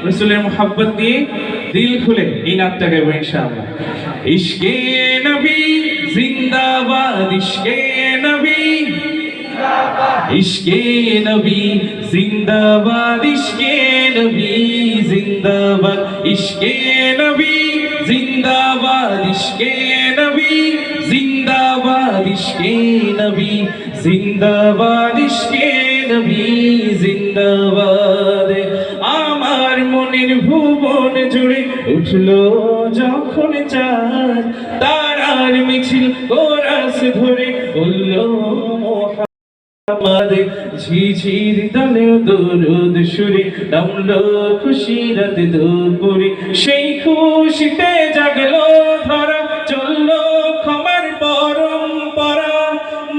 রসুলের মোহাব্বত দিয়ে দিল খুলে এই নাচটা গাইবো ইনশাআল্লাহ। ইশকে নবী জিন্দাবাদ, ইশকে নবী, ইশকে নবী জিন্দাবাদ, ইশকে নবী জিন্দাবাদ, ইশকে নবী জিন্দাবাদ, ইশকে নবী জিন্দাবাদ, ইশকে নবী জিন্দাবাদ, ইশকে নবী জিন্দাবাদ। আমার মনের ভুবন জুড়ে উঠলো যখন চাঁদ, তারার মিছিল কোরাস ধরে বললো মোহাম্মদ। ঝিঝির দলে দরুদ সুরে নামলো খুশি রাত দুপুরে, সেই খুশিতে জাগলো ধরা, চললো ক্ষমার পরম্পরা।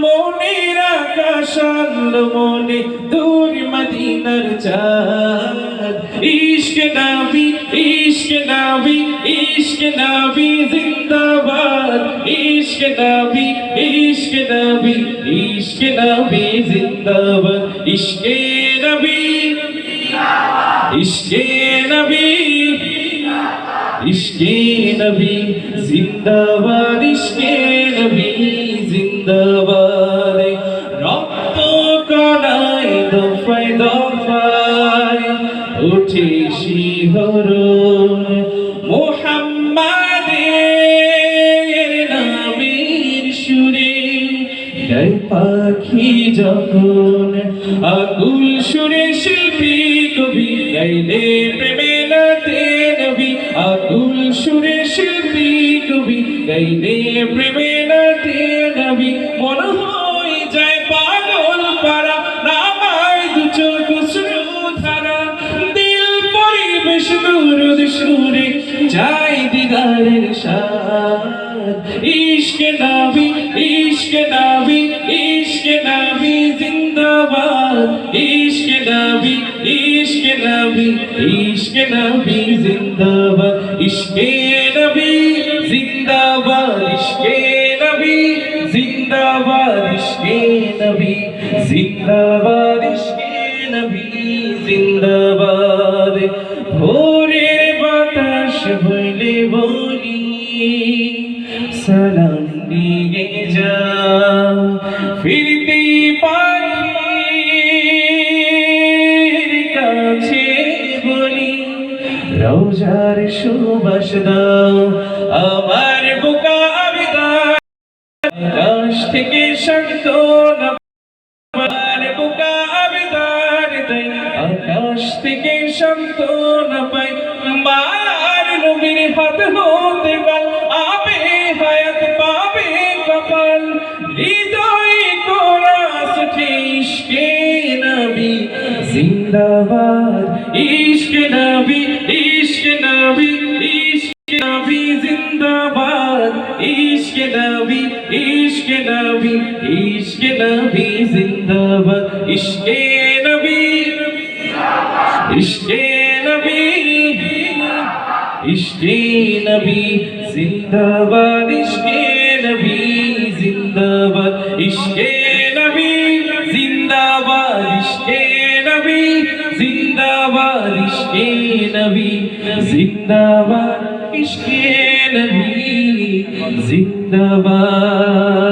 মনের আকাশ আনলো মনে দূর মদিনার চাঁদ। ইশকে নবী, ইশকে নবী, ইশকে নবী জিন্দাবাদ, ইশকে নবী, ইশকে নবী, ইশকে নবী জিন্দাবাদ, ইশকে নবী, ইশকে নবী, ইশকে নবী জিন্দাবাদ, ইশকে নবী জিন্দাবাদ। রক্ত কণায় দফায় দফায় উঠে শিহরণ, মুহাম্মাদের নামের সুরে গায় পাখি যখন, আকুল সুরে শিল্পী কবি গাইলে প্রেমে নাতে নবী, আকুল সুরে শিল্পী কবি গাইলে প্রেমে নাতে নবী। মন হয়ে যায় পাগল পারা, নামায় দু চোখ ধারা, দিল পরিবেশ দুরুদ সুরে চাই দিদারের স্বাদ। ইশকে নবী, ইশকে নবী, ইশকে নবী জিন্দাবাদ, ইশকে নবী, ইশকে নবী, ইশকে নবী জিন্দাবাদ, ইশকে নবী জিন্দাবাদ, ইশকে নবী জিন্দাবাদ, ইশকে নবী জিন্দাবাদ, ইশকে নবী জিন্দাবাদ। ভোরের বাতাস বইলে বলি সালাম নিয়ে যাও, ফিরতি পাখির কাছে বলি রওজার সুবাস দাও। আমার বুকা আবেদন আকাশ থেকে সান্ত্বনা, আমার বুকা আবেদন তাই আকাশ থেকে সান্ত্বনা পাই। মায়ার নবীর হাত হতে গাল আবে হায়াত পাবে কপাল, হৃদয় কোরাস ইশকে নবী জিন্দাবাদ, ইশকে নবী, ইশকে নবী, ইশকে নবী জিন্দাবাদ, ইশকে নবী, ইশকে নবী, ইশকে নবী জিন্দাবাদ, ইশকে নবী, ইশকে নবী, ইশকে নবী জিন্দাবাদ, ইশকে নবী জিন্দাবাদ, ইশকে নবী জিন্দাবাদ, ইশকে নবী জিন্দাবাদ, ইশকে নবী জিন্দাবাদ, ইশকে নবী জিন্দাবাদ।